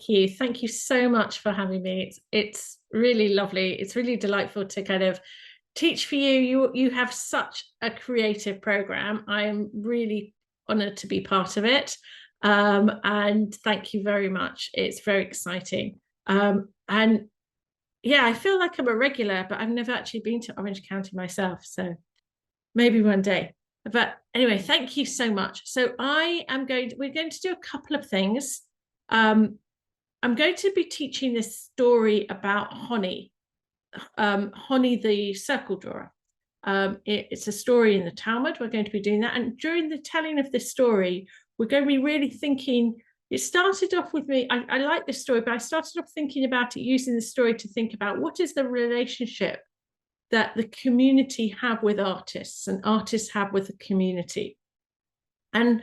Thank you. Thank you so much for having me. It's really lovely. It's really delightful to kind of teach for you. You have such a creative program. I am really honored to be part of it. And thank you very much. It's very exciting. And yeah, I feel like I'm a regular, but I've never actually been to Orange County myself. So maybe one day. But anyway, thank you so much. So we're going to do a couple of things. I'm going to be teaching this story about Honi, Honi the Circle Drawer. It's a story in the Talmud. We're going to be doing that. And during the telling of this story, we're going to be really thinking, it started off with me, I like this story, but I started off thinking about it, using the story to think about what is the relationship that the community have with artists and artists have with the community. And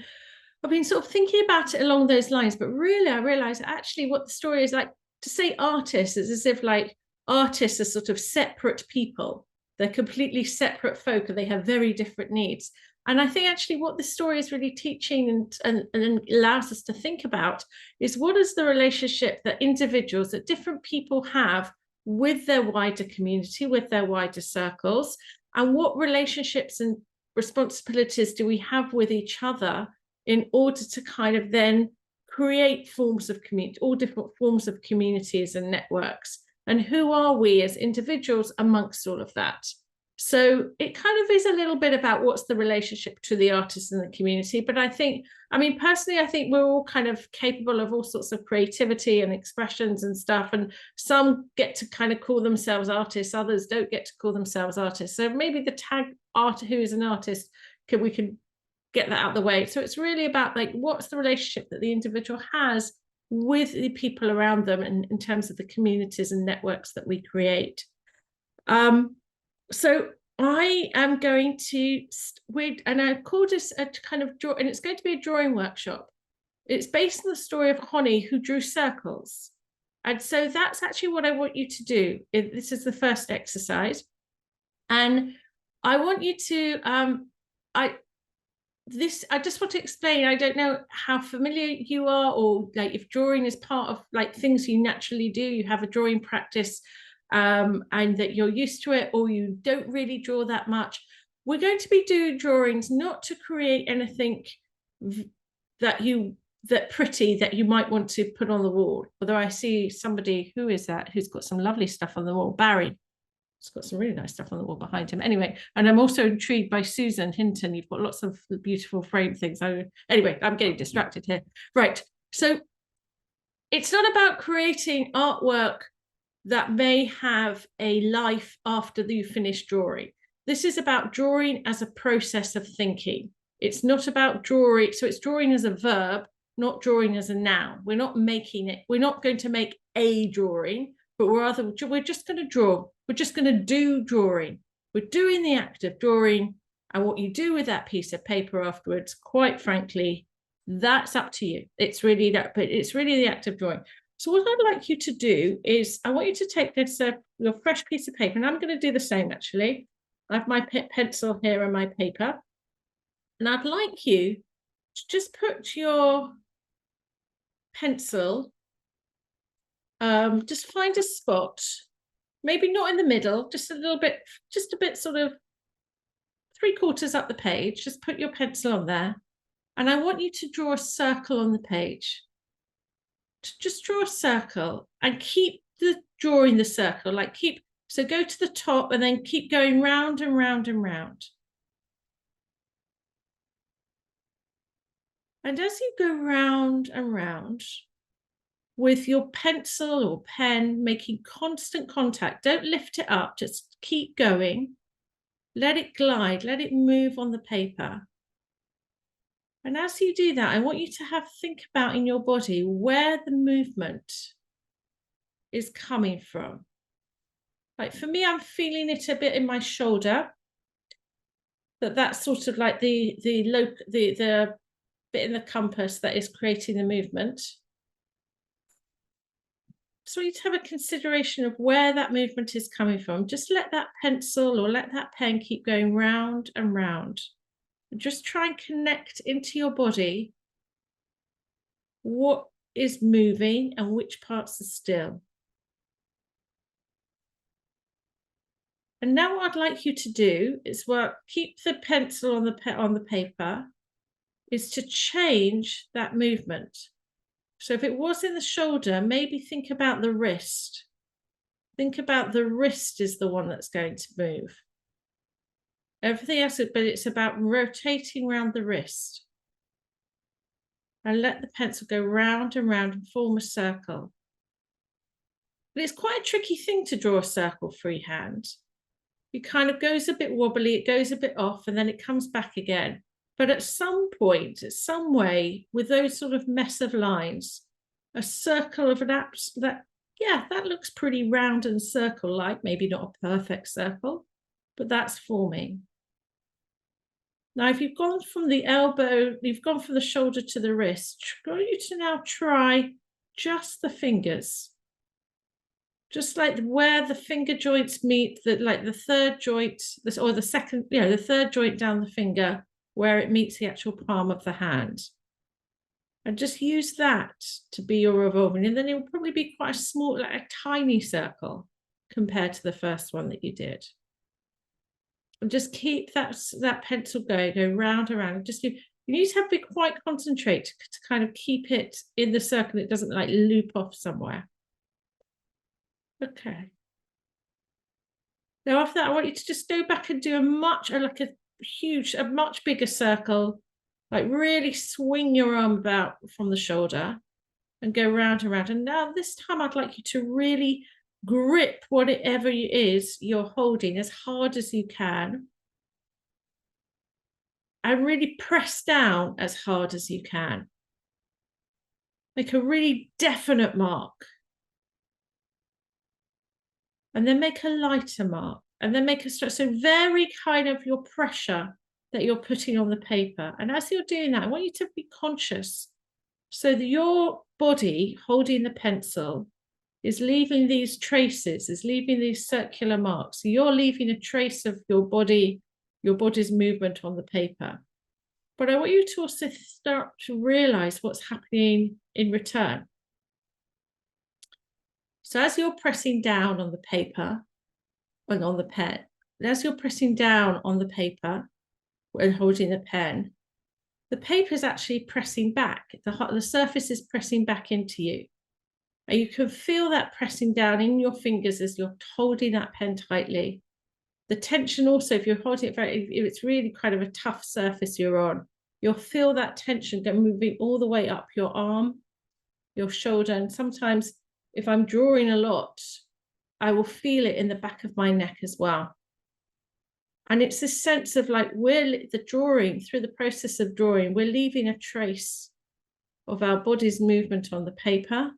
I've been sort of thinking about it along those lines, but really I realized actually what the story is like. To say artists is as if like artists are sort of separate people. They're completely separate folk and they have very different needs. And I think actually what the story is really teaching and allows us to think about is what is the relationship that individuals, that different people have with their wider community, with their wider circles, and what relationships and responsibilities do we have with each other in order to kind of then create forms of community, all different forms of communities and networks, and who are we as individuals amongst all of that. So it kind of is a little bit about what's the relationship to the artists and the community. But I mean, personally, I think we're all kind of capable of all sorts of creativity and expressions and stuff. And some get to kind of call themselves artists, others don't get to call themselves artists. So maybe the tag who is an artist, we can get that out of the way. So it's really about like, what's the relationship that the individual has with the people around them and in terms of the communities and networks that we create. So I am going to, and I've called this a kind of draw, and it's going to be a drawing workshop. It's based on the story of Honi, who drew circles. And so that's actually what I want you to do. This is the first exercise. And I want you to, I just want to explain, I don't know how familiar you are, or like if drawing is part of like things you naturally do, you have a drawing practice, and that you're used to it, or you don't really draw that much. We're going to be doing drawings not to create anything pretty that you might want to put on the wall. Although I see somebody, who is that, who's got some lovely stuff on the wall? Barry. It's got some really nice stuff on the wall behind him. Anyway, and I'm also intrigued by Susan Hinton. You've got lots of beautiful frame things. Anyway, I'm getting distracted here. Right. So it's not about creating artwork that may have a life after you finish drawing. This is about drawing as a process of thinking. It's not about drawing. So it's drawing as a verb, not drawing as a noun. We're not making it. We're not going to make a drawing, but we're just going to draw. We're just going to do drawing. We're doing the act of drawing, and what you do with that piece of paper afterwards, quite frankly, that's up to you. It's really that, but it's really the act of drawing. So what I'd like you to do is, I want you to take this your fresh piece of paper, and I'm going to do the same actually. I have my pencil here and my paper, and I'd like you to just put your pencil, just find a spot, maybe not in the middle, just a bit sort of 3/4 up the page. Just put your pencil on there, and I want you to draw a circle on the page. Just draw a circle and keep drawing the circle, so go to the top and then keep going round and round and round. And as you go round and round with your pencil or pen, making constant contact, don't lift it up, just keep going. Let it glide, let it move on the paper. And as you do that, I want you to think about in your body where the movement is coming from. Like for me, I'm feeling it a bit in my shoulder. That's sort of like the bit in the compass that is creating the movement. So you have a consideration of where that movement is coming from. Just let that pencil or let that pen keep going round and round. Just try and connect into your body is moving and which parts are still. And now what I'd like you to do is keep the pencil on the paper, is to change that movement. So if it was in the shoulder, maybe think about the wrist. Think about the wrist is the one that's going to move. Everything else, but it's about rotating around the wrist. And let the pencil go round and round and form a circle. But it's quite a tricky thing to draw a circle freehand. It kind of goes a bit wobbly, it goes a bit off, and then it comes back again. But at some point, some way, with those sort of mess of lines, a circle of that looks pretty round and circle-like, maybe not a perfect circle, but that's forming. Now, if you've gone from the elbow, you've gone from the shoulder to the wrist, I want you to now try just the fingers. Just like where the finger joints meet, like the third joint, or the second, the third joint down the finger, where it meets the actual palm of the hand. And just use that to be your revolving. And then it will probably be quite a small, like a tiny circle compared to the first one that you did. And just keep that pencil going, go round and round. You need to have to be quite concentrate to kind of keep it in the circle. It doesn't like loop off somewhere. Okay. Now after that, I want you to just go back and do a much bigger circle, like really swing your arm about from the shoulder and go round and round. And now this time I'd like you to really grip whatever it is you're holding as hard as you can. And really press down as hard as you can. Make a really definite mark. And then make a lighter mark, and then make a stroke. So vary kind of your pressure that you're putting on the paper. And as you're doing that, I want you to be conscious so that your body holding the pencil is leaving these traces, is leaving these circular marks. So you're leaving a trace of your body's movement on the paper. But I want you to also start to realize what's happening in return. So as you're pressing down on the paper and on the pen, and as you're pressing down on the paper and holding the pen, the paper is actually pressing back. The surface is pressing back into you. And you can feel that pressing down in your fingers as you're holding that pen tightly. The tension also, if you're holding it if it's really kind of a tough surface you're on, you'll feel that tension moving all the way up your arm, your shoulder, and sometimes if I'm drawing a lot, I will feel it in the back of my neck as well. And it's this sense of like through the process of drawing, we're leaving a trace of our body's movement on the paper,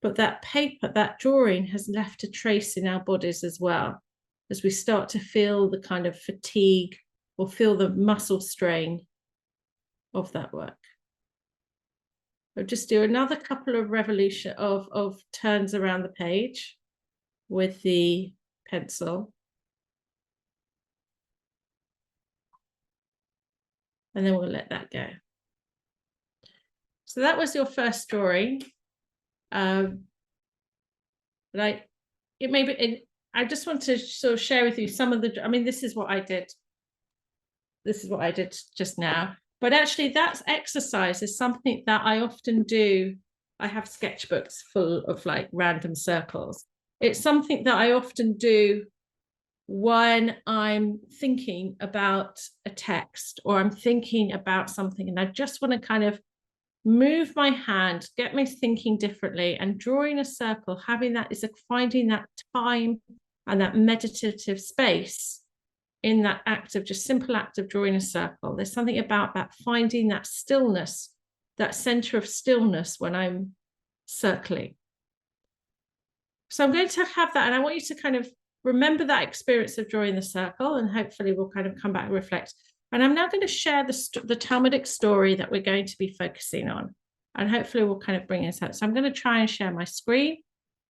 but that drawing has left a trace in our bodies as well, as we start to feel the kind of fatigue or feel the muscle strain of that work. I'll just do another couple of of turns around the page with the pencil. And then we'll let that go. So that was your first drawing. I just want to sort of share with you some of this is what I did. This is what I did just now. But actually, that exercise is something that I often do. I have sketchbooks full of like random circles. It's something that I often do when I'm thinking about a text or I'm thinking about something and I just want to kind of move my hand, get me thinking differently, and drawing a circle, finding that time and that meditative space in that simple act of drawing a circle. There's something about that, finding that stillness, that center of stillness when I'm circling. So I'm going to have that, and I want you to kind of remember that experience of drawing the circle, and hopefully we'll kind of come back and reflect. And I'm now going to share the Talmudic story that we're going to be focusing on, and hopefully we'll kind of bring us out. So I'm going to try and share my screen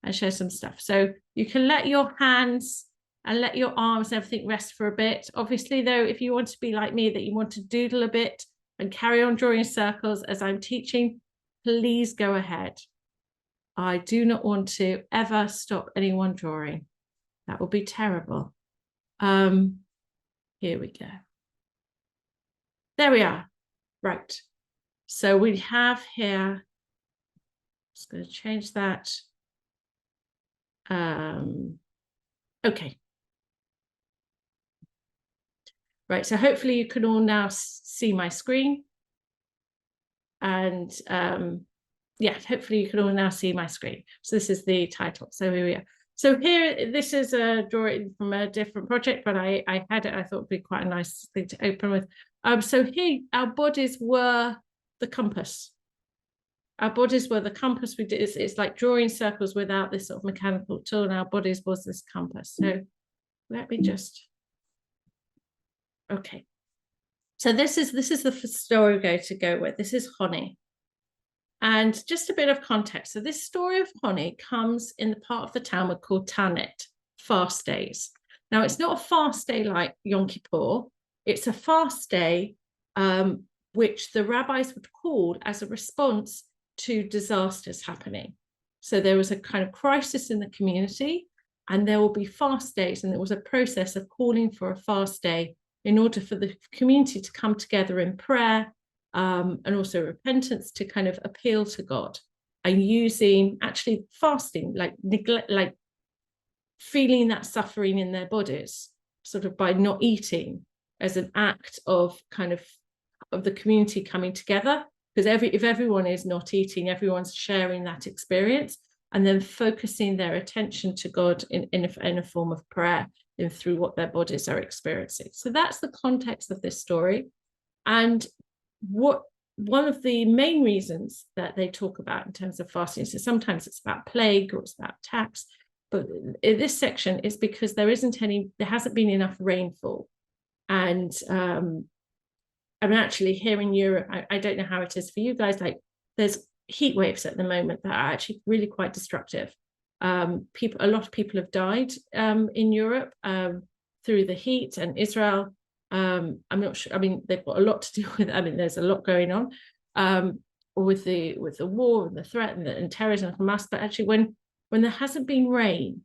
and share some stuff. So you can let your hands and let your arms and everything rest for a bit. Obviously, though, if you want to be like me, that you want to doodle a bit and carry on drawing circles as I'm teaching, please go ahead. I do not want to ever stop anyone drawing. That would be terrible. Here we go. There we are. Right. So we have here, just going to change that. Okay. Right, so hopefully you can all now see my screen. And yeah, hopefully you can all now see my screen. So this is the title. So here we are. So here, this is a drawing from a different project, but I had it, I thought would be quite a nice thing to open with. So here, our bodies were the compass. Our bodies were the compass. We did, it's like drawing circles without this sort of mechanical tool, and our bodies was this compass. So let me just, okay. So this is the story we're going to go with. This is Honi. And just a bit of context. So this story of Honi comes in the part of the Talmud called Tanit, fast days. Now, it's not a fast day like Yom Kippur. It's a fast day which the rabbis would call as a response to disasters happening. So there was a kind of crisis in the community, and there will be fast days. And there was a process of calling for a fast day in order for the community to come together in prayer and also repentance to kind of appeal to God, and using actually fasting, like neglect, like feeling that suffering in their bodies, sort of by not eating, as an act of kind of the community coming together. Because if everyone is not eating, everyone's sharing that experience, and then focusing their attention to God in a form of prayer and through what their bodies are experiencing. So that's the context of this story. And one of the main reasons that they talk about in terms of fasting, so sometimes it's about plague or it's about tax, but in this section is because there hasn't been enough rainfall. And I'm actually here in Europe, I don't know how it is for you guys, like there's heat waves at the moment that are actually really quite destructive. A lot of people have died in Europe through the heat, and Israel, I'm not sure, I mean, they've got a lot to do with, I mean, there's a lot going on with the war and the threat and terrorism and Hamas, but actually when there hasn't been rain,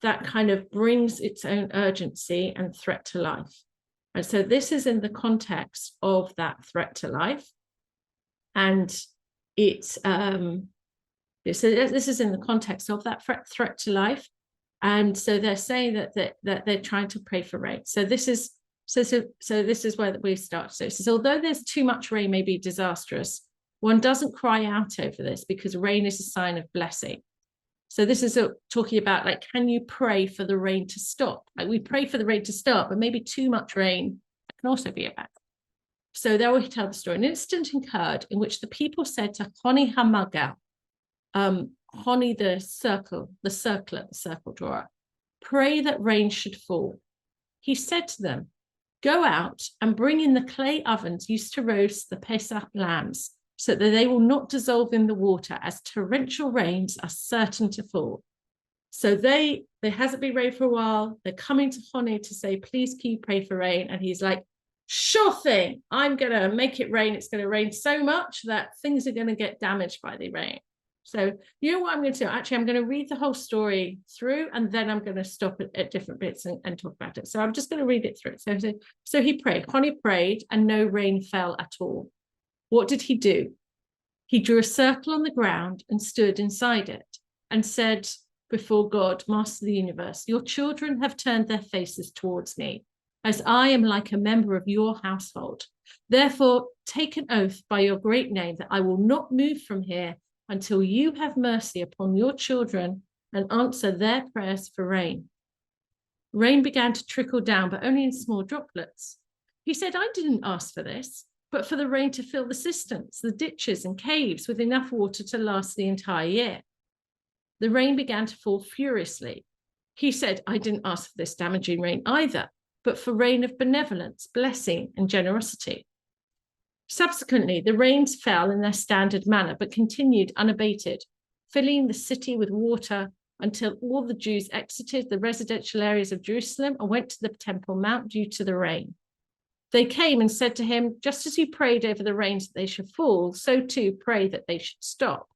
that kind of brings its own urgency and threat to life. And so this is in the context of that threat to life. And it's so this is in the context of that threat to life. And so they're saying that they're trying to pray for rain. So this is where we start. So it says, although there's too much rain may be disastrous, one doesn't cry out over this because rain is a sign of blessing. So this is talking about, like, can you pray for the rain to stop? Like, we pray for the rain to stop, but maybe too much rain can also be a bad thing. So there we tell the story. An incident occurred in which the people said to Honi HaMagal, Honi the circle drawer, pray that rain should fall. He said to them, go out and bring in the clay ovens used to roast the Pesach lambs, so that they will not dissolve in the water, as torrential rains are certain to fall. So there hasn't been rain for a while. They're coming to Honi to say, please can you pray for rain? And he's like, sure thing, I'm going to make it rain. It's going to rain so much that things are going to get damaged by the rain. So you know what I'm going to do? Actually, I'm going to read the whole story through, and then I'm going to stop at different bits and talk about it. So I'm just going to read it through. So he prayed. Honi prayed, and no rain fell at all. What did he do? He drew a circle on the ground and stood inside it and said before God, Master of the universe, your children have turned their faces towards me, as I am like a member of your household. Therefore, take an oath by your great name that I will not move from here until you have mercy upon your children and answer their prayers for rain. Rain began to trickle down, but only in small droplets. He said, I didn't ask for this, but for the rain to fill the cisterns, the ditches and caves with enough water to last the entire year. The rain began to fall furiously. He said, I didn't ask for this damaging rain either, but for rain of benevolence, blessing, and generosity. Subsequently, the rains fell in their standard manner, but continued unabated, filling the city with water until all the Jews exited the residential areas of Jerusalem and went to the Temple Mount due to the rain. They came and said to him, just as you prayed over the rains that they should fall, so too pray that they should stop.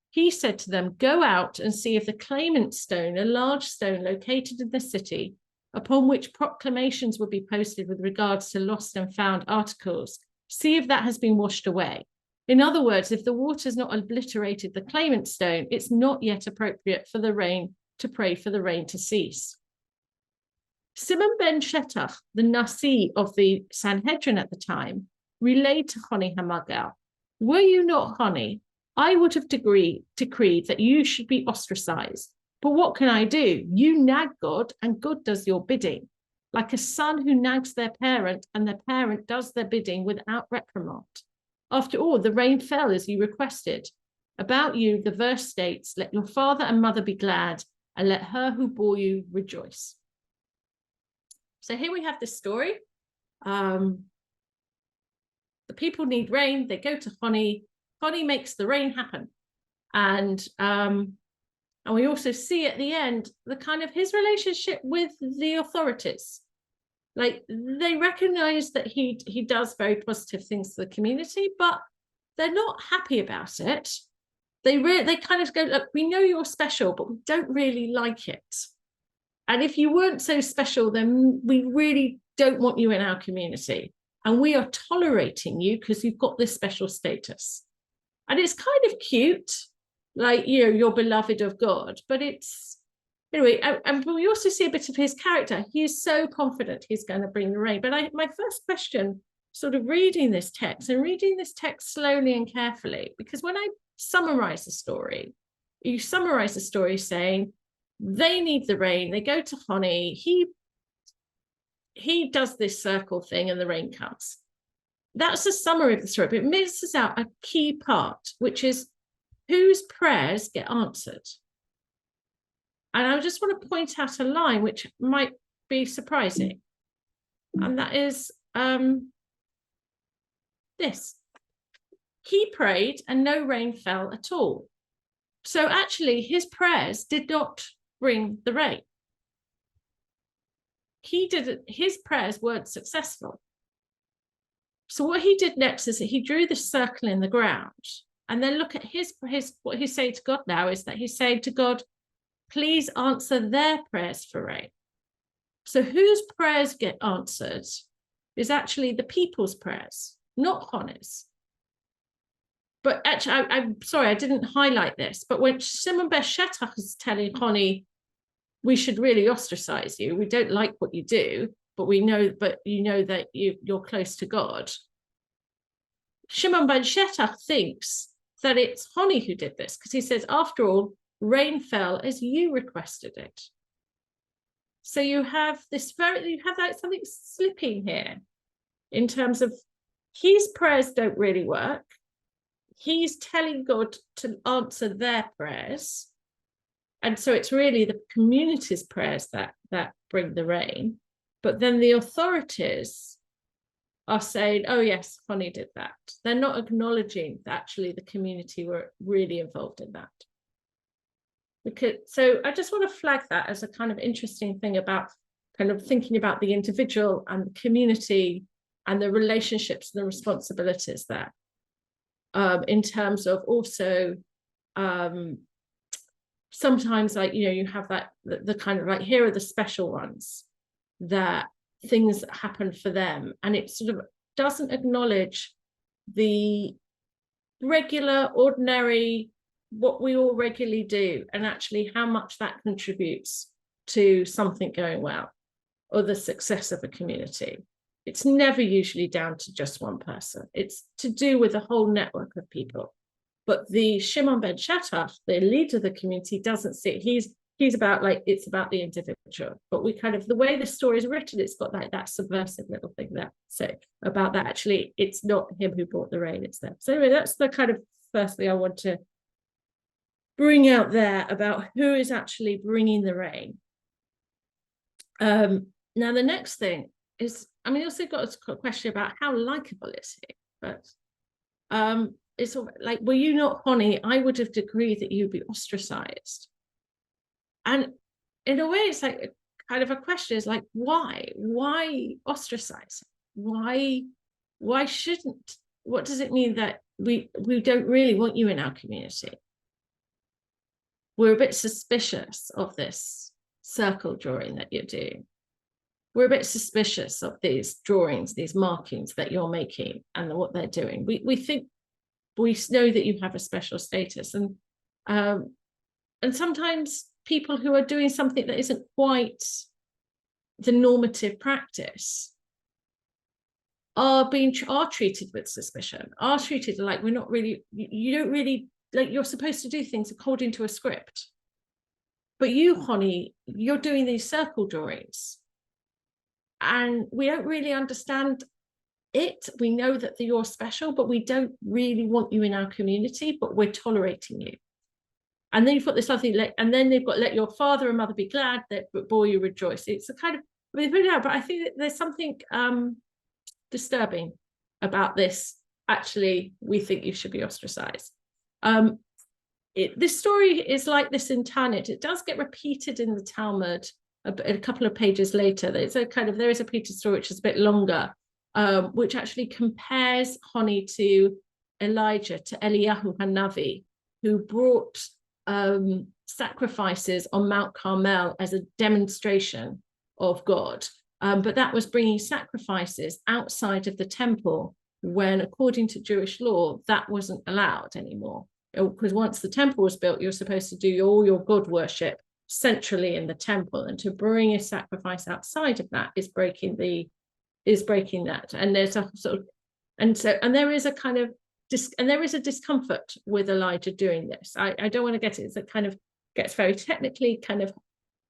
He said to them, go out and see if the claimant stone, a large stone located in the city, upon which proclamations would be posted with regards to lost and found articles, see if that has been washed away. In other words, if the water has not obliterated the claimant stone, it's not yet appropriate for the rain to pray for the rain to cease. Simon ben Shetach, the Nasi of the Sanhedrin at the time, relayed to Honi HaMagal, were you not Honi, I would have decreed that you should be ostracized. But what can I do? You nag God, and God does your bidding, like a son who nags their parent, and their parent does their bidding without reprimand. After all, the rain fell as you requested. About you, the verse states, let your father and mother be glad, and let her who bore you rejoice. So here we have this story. The people need rain. They go to Honi. Honi makes the rain happen. And we also see at the end the kind of his relationship with the authorities. Like, they recognize that he does very positive things to the community, but they're not happy about it. They kind of go, look, we know you're special, but we don't really like it. And if you weren't so special, then we really don't want you in our community. And we are tolerating you because you've got this special status. And it's kind of cute, like, you know, you're beloved of God. But it's, anyway, and we also see a bit of his character. He is so confident he's going to bring the rain. But my first question, sort of reading this text slowly and carefully, because when I summarize the story, you summarize the story saying, they need the rain. They go to Honi. He does this circle thing and the rain comes. That's a summary of the story, but it misses out a key part, which is whose prayers get answered. And I just want to point out a line which might be surprising. And that is this. He prayed and no rain fell at all. So actually his prayers did not bring the rain. His prayers weren't successful. So what he did next is that he drew the circle in the ground, and then look at what he's saying to God now is that he's saying to God, please answer their prayers for rain. So whose prayers get answered is actually the people's prayers, not Honi's. But actually, I'm sorry, I didn't highlight this, but when Simon ben Shetach is telling Honi, we should really ostracize you. We don't like what you do, but you know that you're close to God. Shimon ben Shetach thinks that it's Honi who did this, because he says, after all, rain fell as you requested it. So you have like something slipping here in terms of his prayers don't really work. He's telling God to answer their prayers. And so it's really the community's prayers that bring the rain. But then the authorities are saying, oh, yes, Honi did that. They're not acknowledging that actually the community were really involved in that. So I just want to flag that as a kind of interesting thing about kind of thinking about the individual and the community and the relationships and the responsibilities there. In terms of also sometimes, like, you know, you have that the kind of like, here are the special ones, that things happen for them, and it sort of doesn't acknowledge the regular, ordinary, what we all regularly do, and actually how much that contributes to something going well or the success of a community. It's never usually down to just one person. It's to do with a whole network of people. But the Shimon ben Shetach, the leader of the community, doesn't see it. He's about, like, it's about the individual. But we kind of, the way the story is written, it's got like that subversive little thing there. So about that, actually, it's not him who brought the rain, it's them. So anyway, that's the kind of first thing I want to bring out there about who is actually bringing the rain. Now, the next thing is, I mean, also got a question about how likable is he? But it's like, were you not Honi, I would have decreed that you'd be ostracized. And in a way, it's like kind of a question is like, why ostracize? why shouldn't, what does it mean that we don't really want you in our community? We're a bit suspicious of this circle drawing that you're doing. We're a bit suspicious of these drawings, these markings that you're making and what they're doing. We think, we know that you have a special status, and sometimes people who are doing something that isn't quite the normative practice are treated with suspicion, are treated like, we're not really, you don't really, like, you're supposed to do things according to a script. But you, Honi, you're doing these circle drawings, and we don't really understand it. We know that you're special, but we don't really want you in our community, but we're tolerating you. And then you've got this other thing, and then they've got, let your father and mother be glad that boy you rejoice. It's a kind of, I mean, but I think that there's something disturbing about this. Actually, we think you should be ostracized. This story is like this in Tanit. It does get repeated in the Talmud a couple of pages later. There's a kind of, there is a repeated story which is a bit longer, which actually compares Honi to Elijah, to Eliyahu Hanavi, who brought sacrifices on Mount Carmel as a demonstration of God. But that was bringing sacrifices outside of the temple, when according to Jewish law, that wasn't allowed anymore. Because once the temple was built, you're supposed to do all your God worship centrally in the temple, and to bring a sacrifice outside of that is breaking that. And there's a sort of, and there is a kind of there is a discomfort with Elijah doing this. I don't want to get it. It kind of gets very technically kind of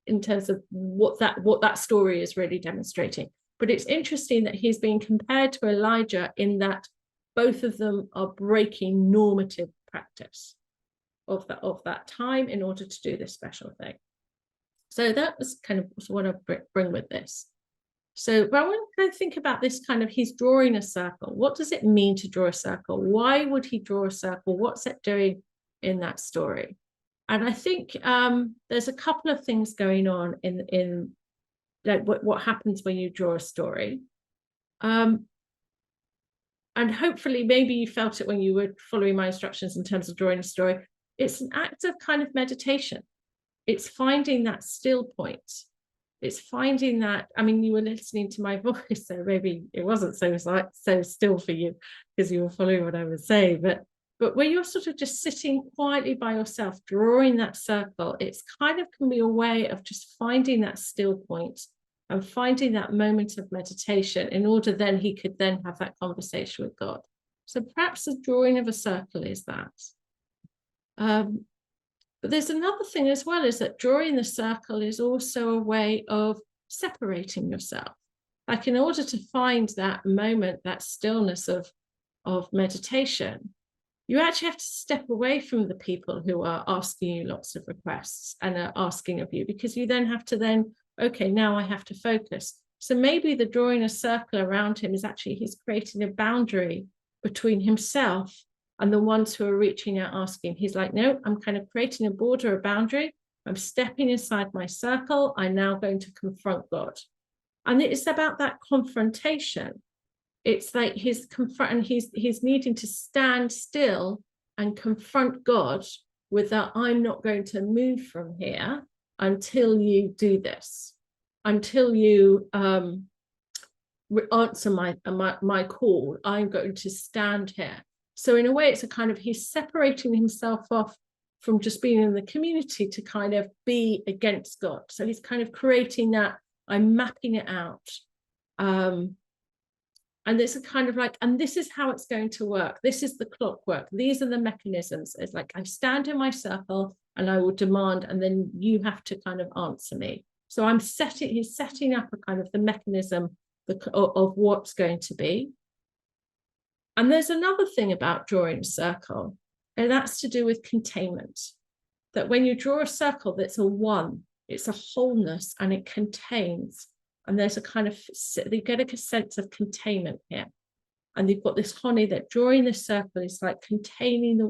in terms of what that story is really demonstrating. But it's interesting that he's being compared to Elijah in that both of them are breaking normative practice of that time in order to do this special thing. So that was kind of what I bring with this. So, but I want to think about this kind of, he's drawing a circle. What does it mean to draw a circle? Why would he draw a circle? What's it doing in that story? And I think there's a couple of things going on in like what happens when you draw a story. And hopefully maybe you felt it when you were following my instructions in terms of drawing a story. It's an act of kind of meditation. It's finding that still point. It's finding that, I mean, you were listening to my voice, so maybe it wasn't so still for you because you were following what I was saying. But when you're sort of just sitting quietly by yourself, drawing that circle, it's kind of can be a way of just finding that still point and finding that moment of meditation in order then he could then have that conversation with God. So perhaps the drawing of a circle is that. But there's another thing as well, is that drawing the circle is also a way of separating yourself. Like in order to find that moment, that stillness of meditation, you actually have to step away from the people who are asking you lots of requests and are asking of you, because you then have to okay, now I have to focus. So maybe the drawing a circle around him is actually, he's creating a boundary between himself and the ones who are reaching out asking. He's like, no, I'm kind of creating a border, a boundary. I'm stepping inside my circle. I'm now going to confront God. And it's about that confrontation. It's like he's needing to stand still and confront God with that, I'm not going to move from here until you do this, until you answer my call. I'm going to stand here. So in a way, it's a kind of, he's separating himself off from just being in the community to kind of be against God. So he's kind of creating that, I'm mapping it out. And it's a kind of like, and this is how it's going to work. This is the clockwork. These are the mechanisms. It's like, I stand in my circle and I will demand, and then you have to kind of answer me. So he's setting up a kind of the mechanism of what's going to be. And there's another thing about drawing a circle, and that's to do with containment. That when you draw a circle, that's a one, it's a wholeness, and it contains. And there's a kind of, you get a sense of containment here. And you've got this Honi that drawing the circle is like containing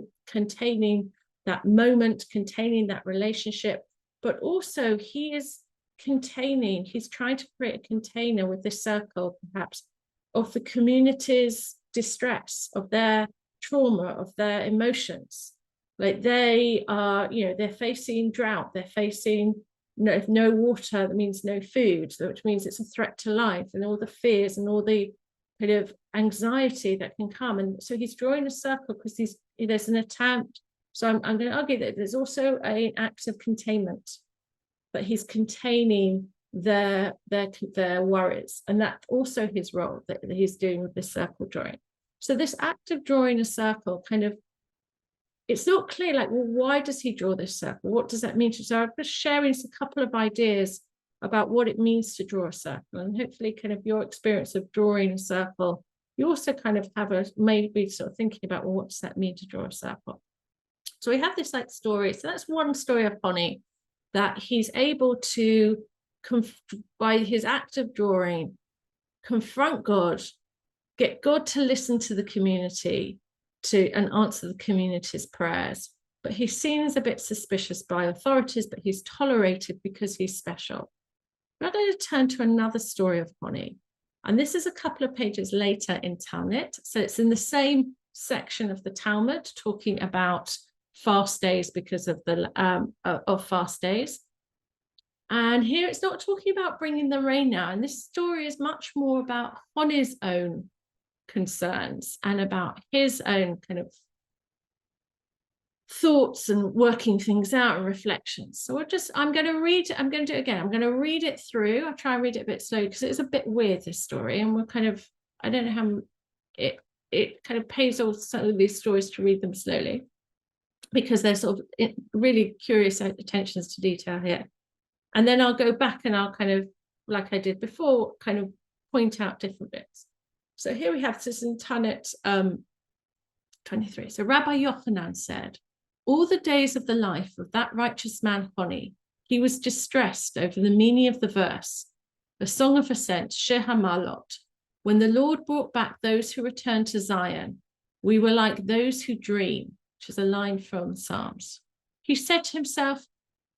that moment, containing that relationship, but also he's trying to create a container with this circle, perhaps of the community's distress, of their trauma, of their emotions. Like they are, they're facing drought, they're facing no water, that means no food, which means it's a threat to life, and all the fears and all the kind of anxiety that can come. And so he's drawing a circle because there's an attempt. So I'm going to argue that there's also an act of containment, that he's containing their worries, and that's also his role that he's doing with this circle drawing. So this act of drawing a circle kind of, it's not clear, like, well, why does he draw this circle? What does that mean to? So I'm just sharing a couple of ideas about what it means to draw a circle, and hopefully kind of your experience of drawing a circle, you also kind of have maybe sort of thinking about, well, what does that mean to draw a circle? So we have this like story. So that's one story of Honi, that he's able to, by his act of drawing, confront God, get God to listen to the community and answer the community's prayers. But he's seen as a bit suspicious by authorities, but he's tolerated because he's special. I'm going to turn to another story of Honi, and this is a couple of pages later in Talmud. So it's in the same section of the Talmud, talking about fast days because of the of fast days. And here it's not talking about bringing the rain now. And this story is much more about Honi's own concerns and about his own kind of thoughts and working things out and reflections. So I'm going to read it. I'm going to do it again. I'm going to read it through. I'll try and read it a bit slowly because it's a bit weird, this story. And we're kind of, I don't know how it kind of pays off some of these stories to read them slowly, because they're sort of really curious attentions to detail here. And then I'll go back and I'll kind of, like I did before, kind of point out different bits. So here we have this in Talmud 23. So Rabbi Yochanan said, all the days of the life of that righteous man Honi, he was distressed over the meaning of the verse, the Song of Ascent, Shir HaMalot. When the Lord brought back those who returned to Zion, we were like those who dream, which is a line from Psalms. He said to himself,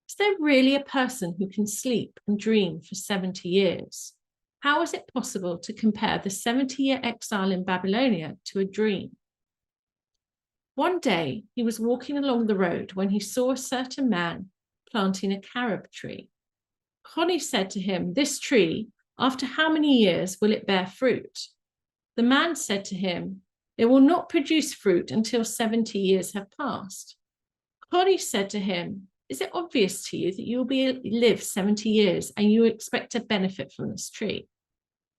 is there really a person who can sleep and dream for 70 years? How is it possible to compare the 70-year exile in Babylonia to a dream? One day, he was walking along the road when he saw a certain man planting a carob tree. Honi said to him, this tree, after how many years will it bear fruit? The man said to him, it will not produce fruit until 70 years have passed. Honi said to him, is it obvious to you that you will live 70 years and you expect to benefit from this tree?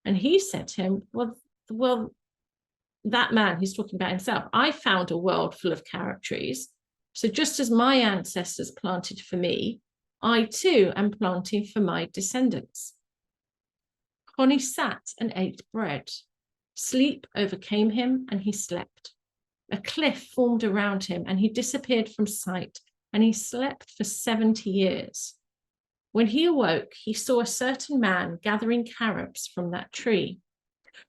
And he said to him, well, that man, he's talking about himself, I found a world full of carob trees. So just as my ancestors planted for me, I too am planting for my descendants. Honi sat and ate bread. Sleep overcame him and he slept. A cliff formed around him and he disappeared from sight, and he slept for 70 years. When he awoke, he saw a certain man gathering carobs from that tree.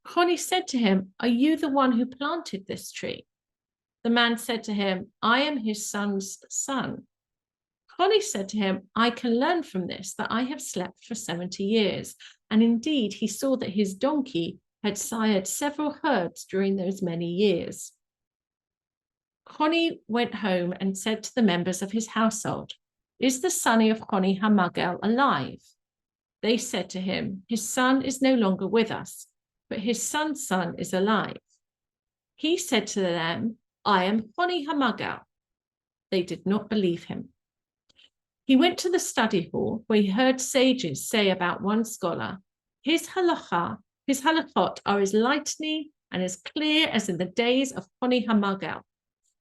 Honi said to him, are you the one who planted this tree? The man said to him, I am his son's son. Honi said to him, I can learn from this that I have slept for 70 years. And indeed, he saw that his donkey had sired several herds during those many years. Honi went home and said to the members of his household, is the son of Honi HaMagel alive? They said to him, his son is no longer with us, but his son's son is alive. He said to them, I am Honi HaMagel. They did not believe him. He went to the study hall where he heard sages say about one scholar, his halachot are as lightning and as clear as in the days of Honi HaMagel.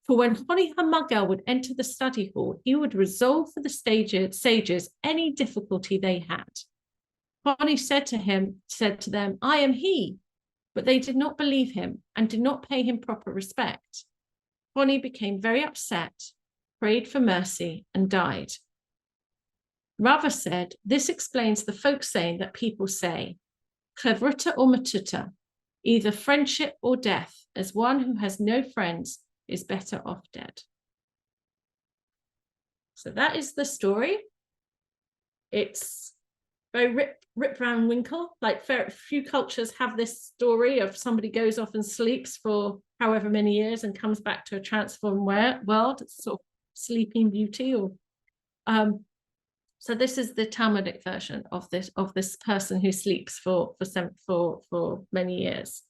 For when Honi HaMagel would enter the study hall, he would resolve for the sages any difficulty they had. Honi said to them, I am he, but they did not believe him and did not pay him proper respect. Honi became very upset, prayed for mercy, and died. Rava said, this explains the folk saying that people say, Chavruta or matuta, either friendship or death, as one who has no friends is better off dead. So that is the story. It's very Rip Van Winkle. Like few cultures have this story of somebody goes off and sleeps for however many years and comes back to a transformed world. It's sort of Sleeping Beauty. Or so this is the Talmudic version of this person who sleeps for many years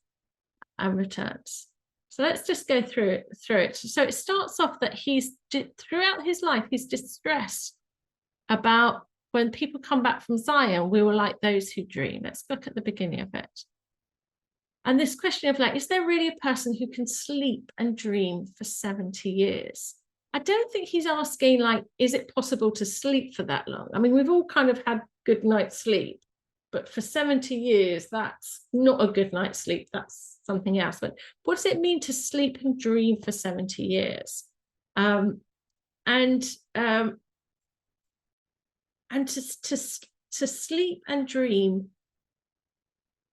and returns. So let's just go through it. So it starts off that throughout his life, he's distressed about when people come back from Zion, we were like those who dream. Let's look at the beginning of it. And this question of like, is there really a person who can sleep and dream for 70 years? I don't think he's asking like, is it possible to sleep for that long? I mean, we've all kind of had good night's sleep, but for 70 years, that's not a good night's sleep. That's something else. But what does it mean to sleep and dream for 70 years? And to sleep and dream,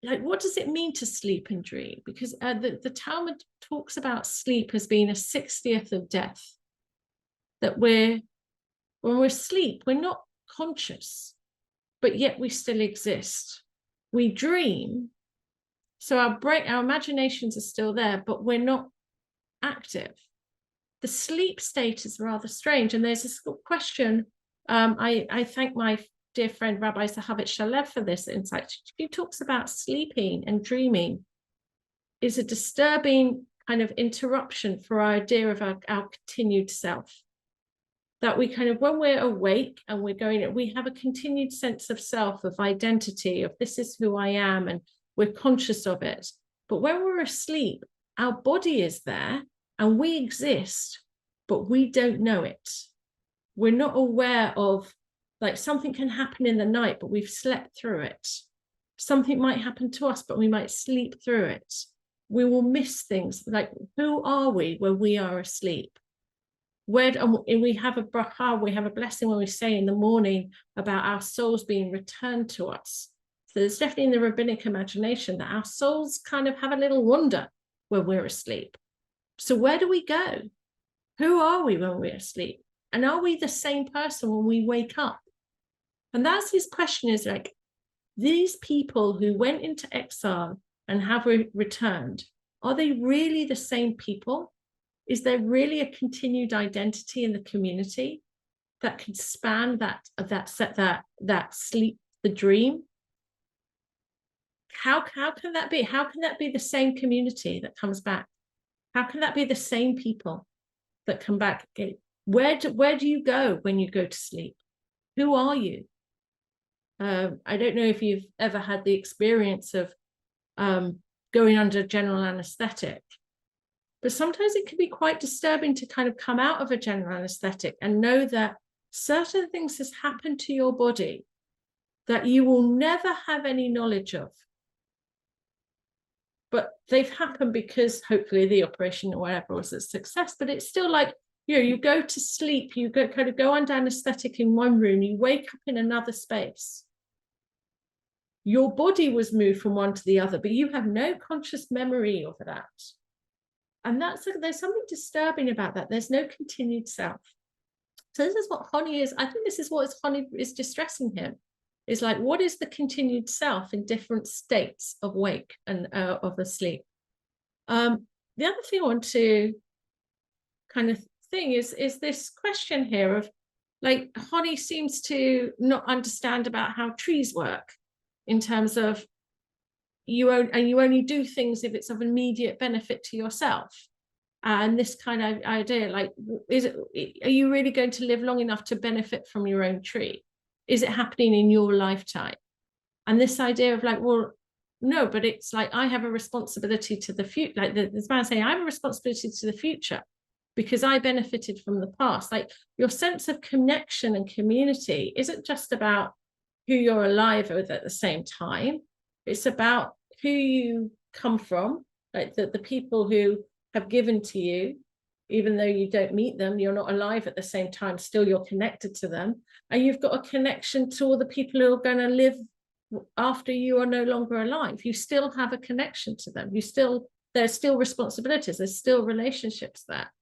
like, what does it mean to sleep and dream? Because the Talmud talks about sleep as being a 60th of death. That when we're asleep, we're not conscious, but yet we still exist. We dream, so our imaginations are still there, but we're not active. The sleep state is rather strange, and there's this question. I thank my dear friend Rabbi Zahavit Shalev for this insight. She talks about sleeping and dreaming is a disturbing kind of interruption for our idea of our continued self. That we kind of, when we're awake and we have a continued sense of self, of identity, of this is who I am, and we're conscious of it. But when we're asleep, our body is there and we exist, but we don't know it. We're not aware of, like, something can happen in the night, but we've slept through it. Something might happen to us, but we might sleep through it. We will miss things. Like, who are we when we are asleep? We have a bracha, we have a blessing when we say in the morning about our souls being returned to us. So there's definitely in the rabbinic imagination that our souls kind of have a little wander when we're asleep. So where do we go? Who are we when we're asleep? And are we the same person when we wake up? And that's his question, is like, these people who went into exile and have returned, are they really the same people? Is there really a continued identity in the community that can span that sleep, the dream? How can that be? How can that be the same community that comes back? How can that be the same people that come back? Where do you go when you go to sleep? Who are you? I don't know if you've ever had the experience of going under general anesthetic. But sometimes it can be quite disturbing to kind of come out of a general anesthetic and know that certain things has happened to your body that you will never have any knowledge of. But they've happened because hopefully the operation or whatever was a success. But it's still like, you go to sleep, you go under anesthetic in one room, you wake up in another space. Your body was moved from one to the other, but you have no conscious memory of that. And there's something disturbing about that. There's no continued self. So this is what Honi is. I think this is what Honi is distressing him. Is like, what is the continued self in different states of wake and of asleep? The other thing I want to kind of think is this question here of, like, Honi seems to not understand about how trees work in terms of you only do things if it's of immediate benefit to yourself. And this kind of idea, like, are you really going to live long enough to benefit from your own tree? Is it happening in your lifetime? And this idea of like, well, no, but it's like, I have a responsibility to the future. Like this man saying, I have a responsibility to the future because I benefited from the past. Like, your sense of connection and community isn't just about who you're alive with at the same time. It's about who you come from, like the people who have given to you, even though you don't meet them, you're not alive at the same time, still you're connected to them. And you've got a connection to all the people who are going to live after you are no longer alive. You still have a connection to them. There's still responsibilities, there's still relationships there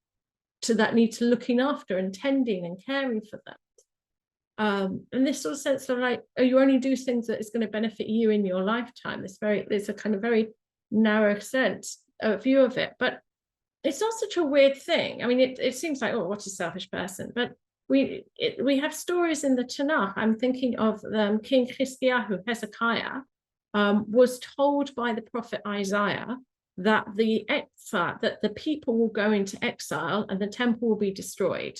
that need to looking after and tending and caring for them. And this sort of sense of like, oh, you only do things that is going to benefit you in your lifetime. There's a kind of very narrow sense view of it, but it's not such a weird thing. I mean, it seems like, oh, what a selfish person, but we have stories in the Tanakh. I'm thinking of King Hezekiah was told by the prophet Isaiah that the people will go into exile and the temple will be destroyed.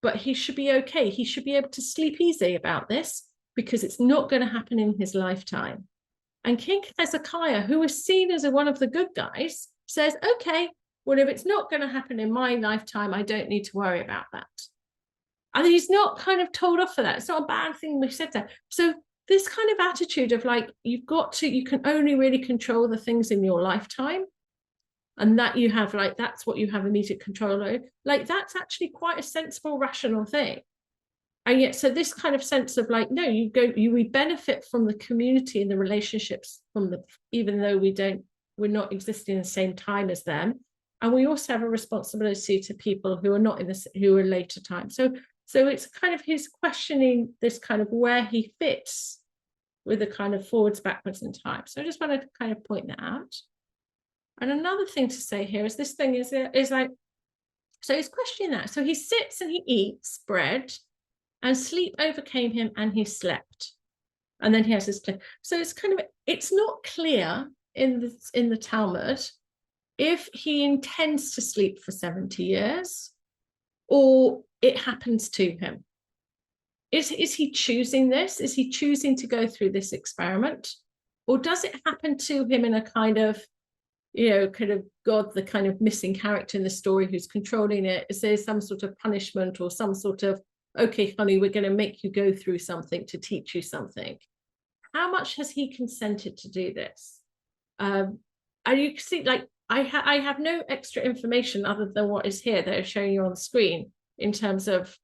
But he should be okay. He should be able to sleep easy about this because it's not going to happen in his lifetime. And King Hezekiah, who was seen as one of the good guys, says, okay, well, if it's not going to happen in my lifetime, I don't need to worry about that. And he's not kind of told off for that. It's not a bad thing we said that. So this kind of attitude of like, you can only really control the things in your lifetime. And that you have like, that's what you have immediate control over. Like, that's actually quite a sensible, rational thing. And yet, so this kind of sense of like, no, we benefit from the community and the relationships even though we're not existing in the same time as them. And we also have a responsibility to people who are not who are later time. So it's kind of his questioning this kind of where he fits with the kind of forwards, backwards in time. So I just wanted to kind of point that out. And another thing to say here is this thing is like, so he's questioning that. So he sits and he eats bread and sleep overcame him and he slept. And then he has this clip. So it's not clear in the Talmud if he intends to sleep for 70 years or it happens to him. Is he choosing this? Is he choosing to go through this experiment? Or does it happen to him in a kind of God, the kind of missing character in the story who's controlling it? Is there some sort of punishment or some sort of, okay, honey, we're going to make you go through something to teach you something? How much has he consented to do this? And you can see, like, I have no extra information other than what is here that I'm showing you on the screen in terms of,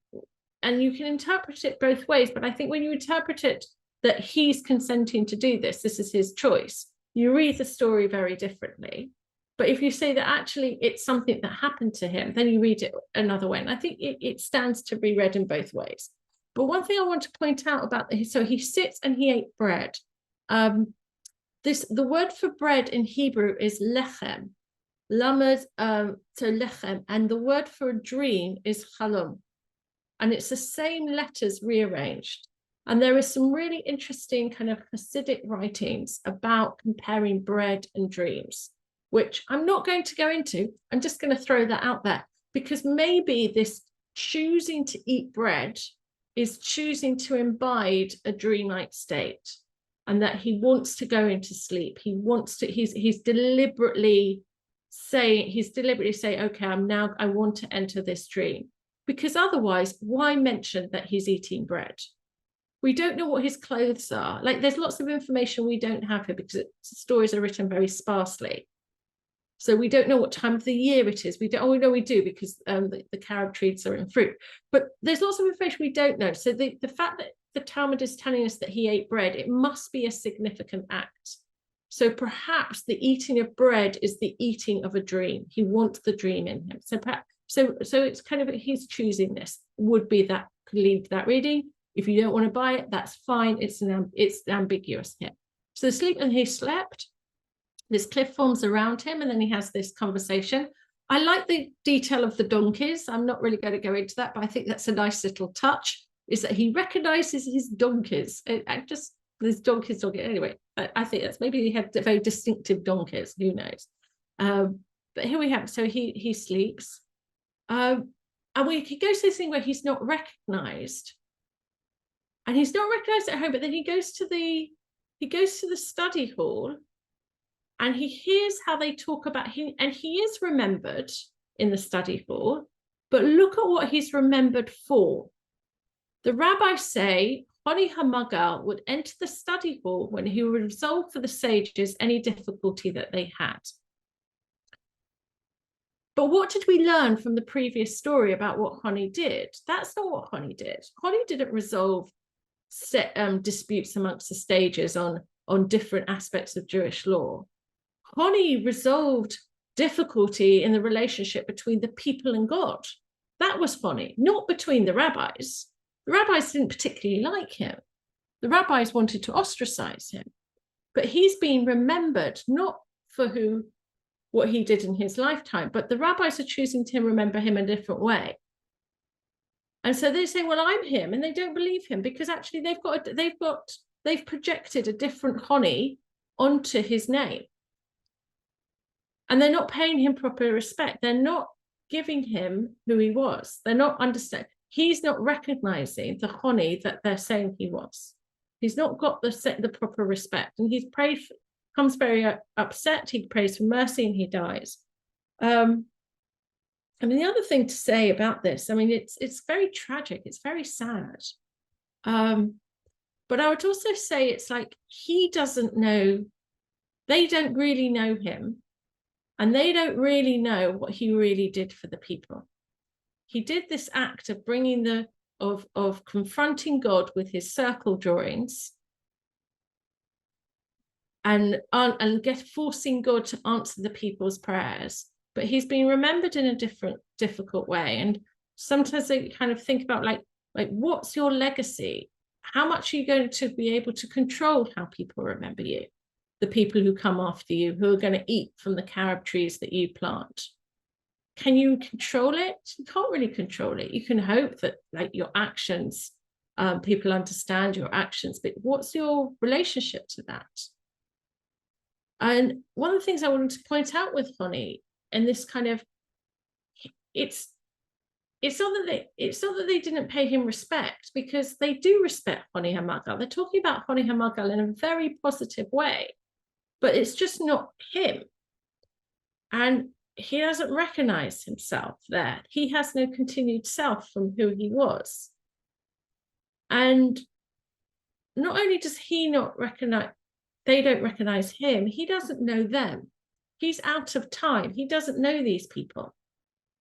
and you can interpret it both ways, but I think when you interpret it that he's consenting to do this is his choice, you read the story very differently. But if you say that actually it's something that happened to him, then you read it another way. And I think it stands to be read in both ways. But one thing I want to point out about this, so he sits and he ate bread. The word for bread in Hebrew is lechem, lamed, so lechem, and the word for a dream is chalom. And it's the same letters rearranged. And there is some really interesting kind of Hasidic writings about comparing bread and dreams, which I'm not going to go into. I'm just going to throw that out there because maybe this choosing to eat bread is choosing to imbibe a dreamlike state, and that he wants to go into sleep. He's deliberately saying, okay, I want to enter this dream, because otherwise, why mention that he's eating bread? We don't know what his clothes are. Like, there's lots of information we don't have here because stories are written very sparsely. So we don't know what time of the year it is. We know we do because the carob trees are in fruit. But there's lots of information we don't know. So the fact that the Talmud is telling us that he ate bread, it must be a significant act. So perhaps the eating of bread is the eating of a dream. He wants the dream in him. So it's kind of, he's choosing this. Would be that, could lead to that reading. If you don't want to buy it, that's fine. It's ambiguous here. So sleep, and he slept. This cliff forms around him, and then he has this conversation. I like the detail of the donkeys. I'm not really going to go into that, but I think that's a nice little touch, is that he recognizes his donkeys. These donkeys. Anyway, I think that's, maybe he had very distinctive donkeys. Who knows? But here we have, so he sleeps. And he goes to this thing where he's not recognized. And he's not recognized at home, but then he goes to the study hall, and he hears how they talk about him, and he is remembered in the study hall, but look at what he's remembered for. The rabbis say Honi HaMagal would enter the study hall when he would resolve for the sages any difficulty that they had. But what did we learn from the previous story about what Honi did? That's not what Honi did. Honi didn't resolve disputes amongst the sages on different aspects of Jewish law. Honi resolved difficulty in the relationship between the people and God. That was Honi, not between the rabbis. The rabbis didn't particularly like him. The rabbis wanted to ostracize him, but he's been remembered not for what he did in his lifetime, but the rabbis are choosing to remember him a different way. And so they say, well, I'm him, and they don't believe him because actually they've projected a different Honi onto his name. And they're not paying him proper respect. They're not giving him who he was. They're not understanding. He's not recognizing the Honi that they're saying he was. He's not got the proper respect. And he's comes very upset. He prays for mercy and he dies. I mean, the other thing to say about this, I mean, it's very tragic. It's very sad. But I would also say it's like he doesn't know, they don't really know him, and they don't really know what he really did for the people. He did this act of bringing of confronting God with his circle drawings and forcing God to answer the people's prayers. But he's been remembered in a difficult way. And sometimes they kind of think about like what's your legacy? How much are you going to be able to control how people remember you? The people who come after you, who are going to eat from the carob trees that you plant. Can you control it? You can't really control it. You can hope that like your actions, people understand your actions, but what's your relationship to that? And one of the things I wanted to point out with Honi, and this kind of, it's not that they didn't pay him respect, because they do respect Honi HaMagal. They're talking about Honi HaMagal in a very positive way, but it's just not him. And he doesn't recognize himself there. He has no continued self from who he was. And not only does he not recognize, they don't recognize him, he doesn't know them. He's out of time. He doesn't know these people.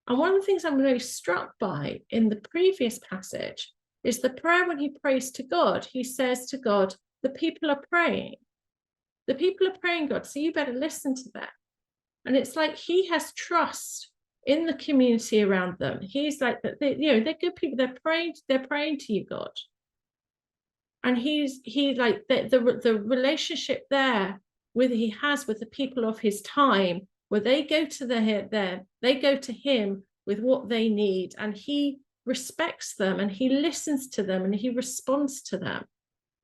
And one of the things I'm really struck by in the previous passage is the prayer when he prays to God. He says to God, the people are praying. The people are praying, God, so you better listen to them. And it's like he has trust in the community around them. He's like, they're good people. They're praying to you, God. And he's like the relationship there he has with the people of his time, where they go to they go to him with what they need, and he respects them and he listens to them and he responds to them.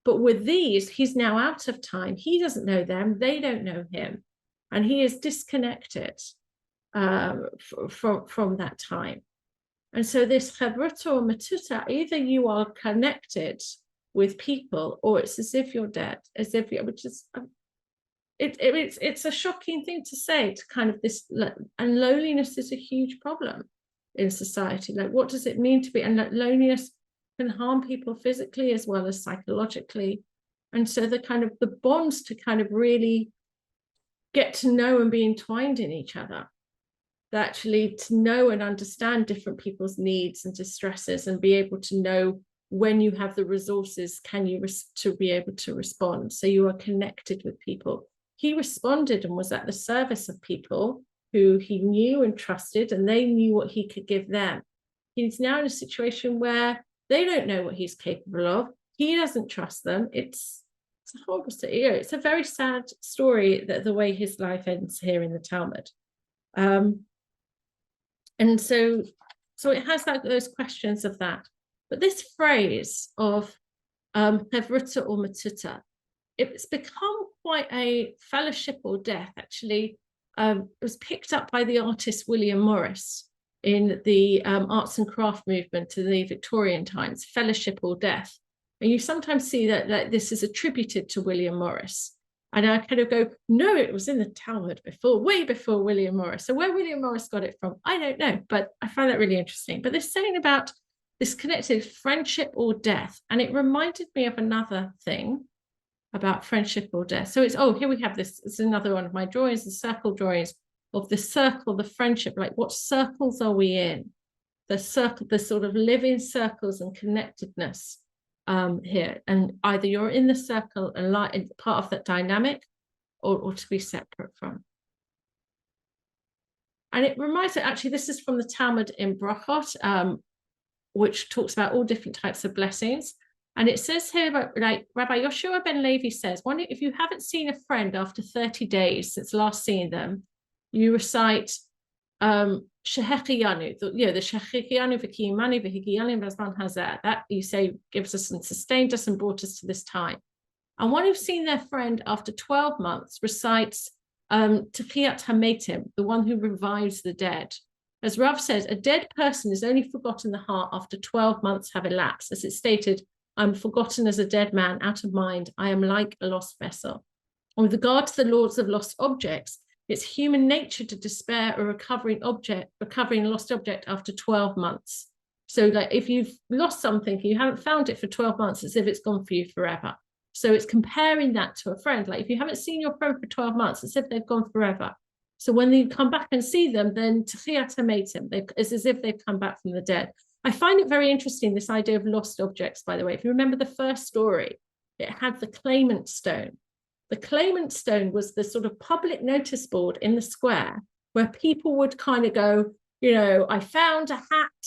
But with these, he's now out of time. He doesn't know them. They don't know him. And he is disconnected from that time. And so this chavruta or matuta, either you are connected with people, or it's as if you're dead, as if you're, which is, it's a shocking thing to say, to kind of this, and loneliness is a huge problem in society. Like, what does it mean to be, and that loneliness can harm people physically as well as psychologically. And so the bonds to kind of really get to know and be entwined in each other, that actually to know and understand different people's needs and distresses, and be able to know when you have the resources, to be able to respond. So you are connected with people. He responded and was at the service of people who he knew and trusted, and they knew what he could give them. He's now in a situation where they don't know what he's capable of. He doesn't trust them. It's a horrible story. It's a very sad story, that the way his life ends here in the Talmud. And so it has those questions of that. But this phrase of chavruta or matuta, it's become quite a fellowship or death. Actually, it was picked up by the artist William Morris in the arts and craft movement in the Victorian times, fellowship or death. And you sometimes see that this is attributed to William Morris. And I kind of go, no, it was in the Talmud way before William Morris. So where William Morris got it from, I don't know, but I find that really interesting. But this saying about this connected friendship or death, and it reminded me of another thing about friendship or death. So here we have this. It's another one of my drawings, the circle drawings of the circle, the friendship, like what circles are we in? The circle, the sort of living circles and connectedness here. And either you're in the circle and part of that dynamic, or to be separate from. And it reminds me, actually, this is from the Talmud in Brachot, which talks about all different types of blessings. And it says here about, like, Rabbi Yoshua ben Levi says, if you haven't seen a friend after 30 days since last seeing them, you recite Shehechiyanu, the Shehechiyanu v'kiyimani v'higiyanu v'zman hazeh. That, you say, gives us and sustained us and brought us to this time. And one who's seen their friend after 12 months recites Techiyat HaMetim, the one who revives the dead. As Rav says, a dead person is only forgotten the heart after 12 months have elapsed. As it's stated, I'm forgotten as a dead man, out of mind. I am like a lost vessel. And with regard to the lords of lost objects, it's human nature to despair a recovering a lost object after 12 months. So like if you've lost something, you haven't found it for 12 months, it's as if it's gone for you forever. So it's comparing that to a friend. Like if you haven't seen your friend for 12 months, it's as if they've gone forever. So when you come back and see them, then it's as if they've come back from the dead. I find it very interesting, this idea of lost objects, by the way. If you remember the first story, it had the claimant stone. The claimant stone was the sort of public notice board in the square where people would kind of go, I found a hat,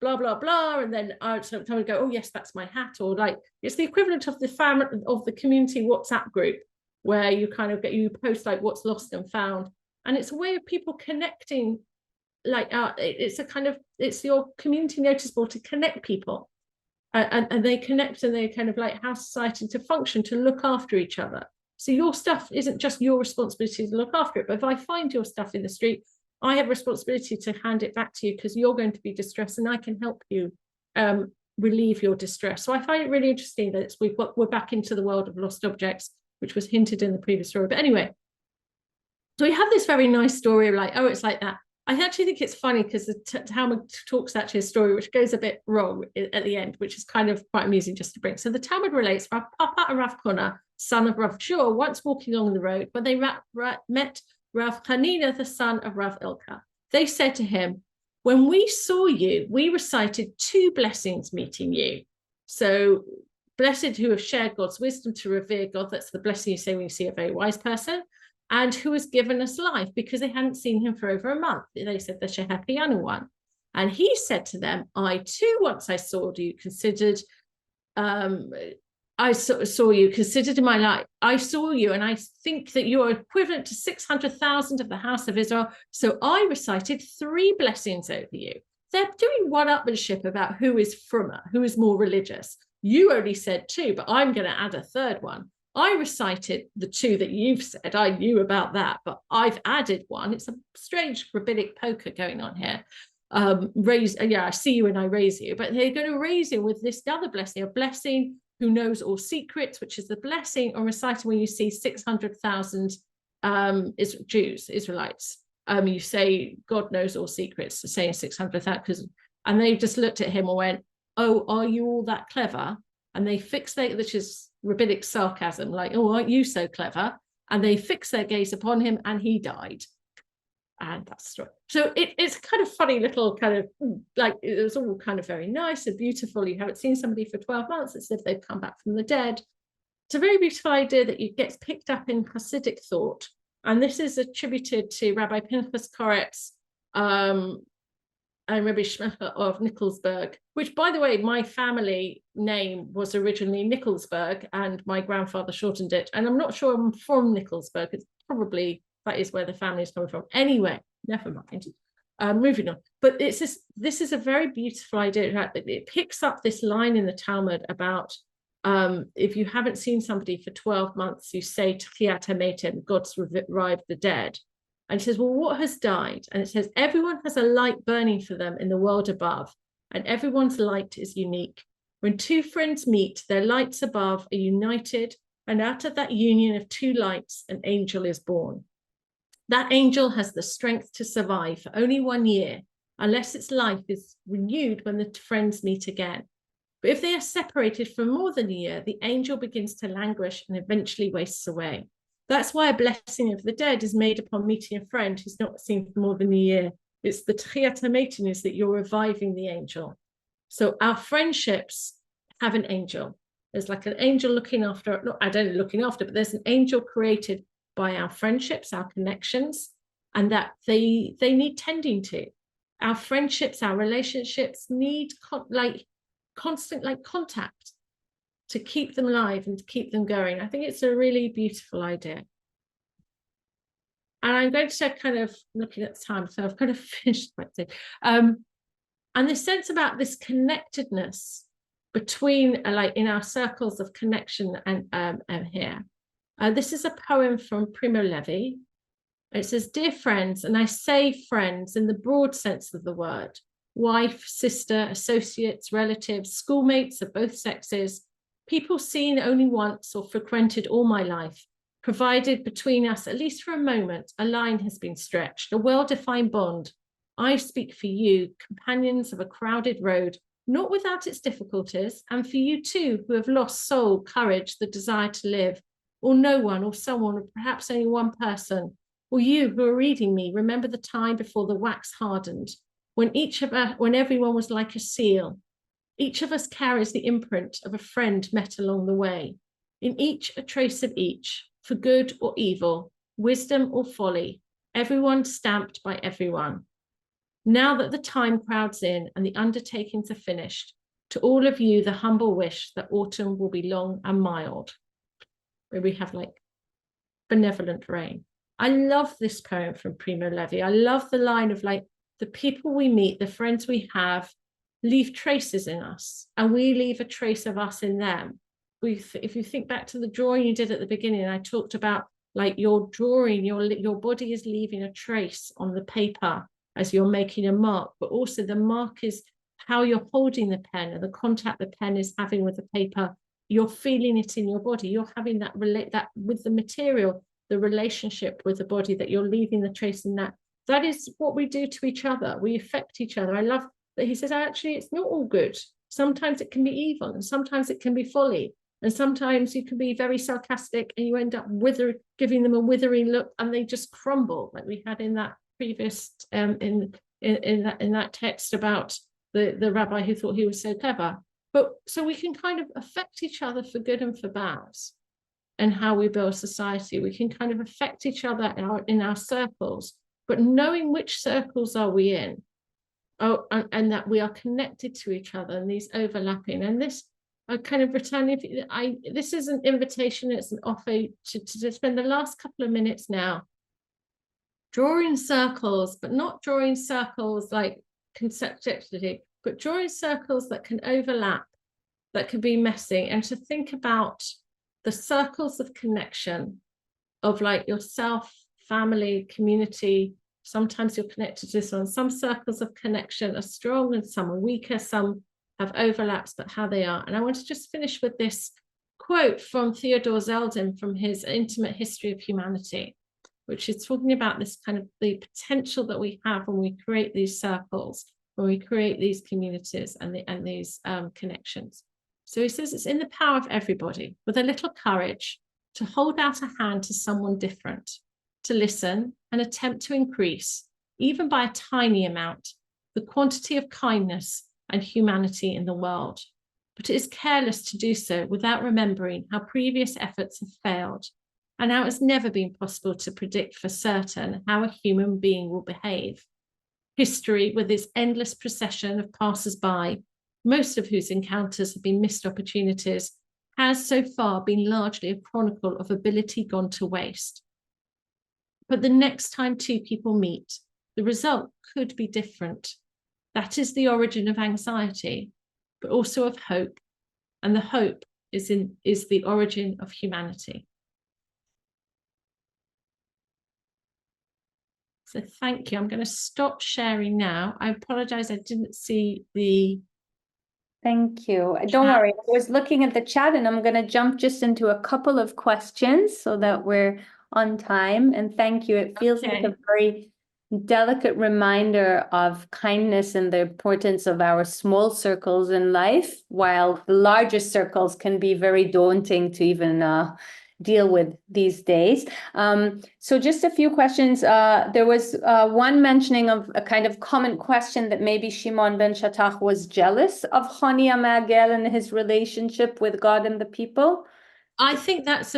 blah, blah, blah. And then someone would go, oh, yes, that's my hat. Or like, it's the equivalent of the family of the community WhatsApp group where you kind of you post like what's lost and found. And it's a way of people connecting. Like it's your community notice board to connect people, and they connect, and they kind of like how society to function, to look after each other. So your stuff isn't just your responsibility to look after it, but if I find your stuff in the street, I have responsibility to hand it back to you because you're going to be distressed, and I can help you relieve your distress. So I find it really interesting that we're back into the world of lost objects, which was hinted in the previous story. But anyway, so we have this very nice story of like, oh, it's like that. I actually think it's funny because the Talmud talks actually a story which goes a bit wrong at the end, which is kind of quite amusing just to bring. So the Talmud relates, Rav Papa and Rav Kona, son of Rav Shur, once walking along the road, when they met Rav Hanina, the son of Rav Ilka. They said to him, when we saw you, we recited 2 blessings meeting you. So blessed who have shared God's wisdom to revere God. That's the blessing you say when you see a very wise person. And who has given us life, because they hadn't seen him for over a month. They said the Shehechiyanu one. And he said to them, I too, once I saw you, considered in my life. I saw you, and I think that you are equivalent to 600,000 of the house of Israel. So I recited 3 blessings over you. They're doing one-upmanship about who is frummer, who is more religious. You only said 2, but I'm going to add a 3rd one. I recited the 2 that you've said. I knew about that, but I've added one. It's a strange rabbinic poker going on here. I see you and I raise you, but they're going to raise you with this other blessing, a blessing who knows all secrets, which is the blessing on reciting when you see 600,000 Israelites. You say God knows all secrets, saying 600,000, and they just looked at him and went, oh, are you all that clever? And they fixed which is rabbinic sarcasm, like, oh, aren't you so clever? And they fixed their gaze upon him, and he died. And that's true. So it's kind of funny little kind of like, it was all kind of very nice and beautiful. You haven't seen somebody for 12 months. It's as if they've come back from the dead. It's a very beautiful idea that it gets picked up in Hasidic thought. And this is attributed to Rabbi Pinchas Koretz and Rabbi Shmecha of Nicholsburg, which, by the way, my family name was originally Nicholsburg, and my grandfather shortened it. And I'm not sure I'm from Nicholsburg. It's probably, that is where the family is coming from. Anyway, never mind. Moving on. But this is a very beautiful idea. It picks up this line in the Talmud about if you haven't seen somebody for 12 months, you say Techiyat HaMetim, God's revived the dead. And it says, well, what has died? And it says, everyone has a light burning for them in the world above, and everyone's light is unique. When 2 friends meet, their lights above are united, and out of that union of 2 lights, an angel is born. That angel has the strength to survive for only 1 year, unless its life is renewed when the friends meet again. But if they are separated for more than a year, the angel begins to languish and eventually wastes away. That's why a blessing of the dead is made upon meeting a friend who's not seen for more than a year. It's the Techiyat HaMetim, is that you're reviving the angel. So our friendships have an angel. There's like an angel looking after, not I don't know looking after, but there's an angel created by our friendships, our connections, and that they need tending to. our friendships, our relationships need constant contact to keep them alive and to keep them going. I think it's a really beautiful idea. And I'm going to kind of looking at the time, so I've kind of finished my thing. And this sense about this connectedness between, like in our circles of connection and here. This is a poem from Primo Levi. It says, "Dear friends," and I say friends in the broad sense of the word, wife, sister, associates, relatives, schoolmates of both sexes, people seen only once or frequented all my life, provided between us, at least for a moment, a line has been stretched, a well-defined bond. I speak for you, companions of a crowded road, not without its difficulties, and for you too, who have lost soul, courage, the desire to live, or no one, or someone, or perhaps only one person, or you who are reading me, remember the time before the wax hardened, when everyone was like a seal. Each of us carries the imprint of a friend met along the way. In each, a trace of each, for good or evil, wisdom or folly, everyone stamped by everyone. Now that the time crowds in and the undertakings are finished, to all of you, the humble wish that autumn will be long and mild, where we have like benevolent rain. I love this poem from Primo Levi. I love the line of like, the people we meet, the friends we have, leave traces in us, and we leave a trace of us in them. If you think back to the drawing you did at the beginning, I talked about like your drawing, your body is leaving a trace on the paper as you're making a mark, but also the mark is how you're holding the pen and the contact the pen is having with the paper. You're feeling it in your body. You're having that with the material, the relationship with the body, that you're leaving the trace in that. That is what we do to each other. We affect each other. I love that he says, actually, it's not all good. Sometimes it can be evil, and sometimes it can be folly. And sometimes you can be very sarcastic and you end up giving them a withering look, and they just crumble, like we had in that previous in that text about the rabbi who thought he was so clever. But so we can kind of affect each other for good and for bad, and how we build society. We can kind of affect each other in our circles, but knowing which circles are we in, and that we are connected to each other, and these overlapping. And this, I kind of returning, this is an invitation, it's an offer to spend the last couple of minutes now drawing circles, but not drawing circles like conceptually, but drawing circles that can overlap, that can be messy, and to think about the circles of connection of like yourself, family, community. Sometimes you're connected to this one. Some circles of connection are strong and some are weaker, some have overlaps, but how they are. And I want to just finish with this quote from Theodore Zeldin from his Intimate History of Humanity, which is talking about this kind of the potential that we have when we create these circles, when we create these communities and these connections. So he says it's in the power of everybody, with a little courage, to hold out a hand to someone different, to listen and attempt to increase, even by a tiny amount, the quantity of kindness and humanity in the world. But it is careless to do so without remembering how previous efforts have failed, and how it's never been possible to predict for certain how a human being will behave. History, with its endless procession of passers-by, most of whose encounters have been missed opportunities, has so far been largely a chronicle of ability gone to waste. But the next time two people meet, the result could be different. That is the origin of anxiety, but also of hope. And the hope is the origin of humanity. So thank you. I'm going to stop sharing now. I apologize, I didn't see the... Thank you. Don't worry. I was looking at the chat and I'm going to jump just into a couple of questions so that we're on time. And thank you. It feels like a very delicate reminder of kindness and the importance of our small circles in life, while the larger circles can be very daunting to even deal with these days. So just a few questions. There was one mentioning of a kind of common question that maybe Shimon ben Shattach was jealous of Honi HaMe'agel and his relationship with God and the people. I think that's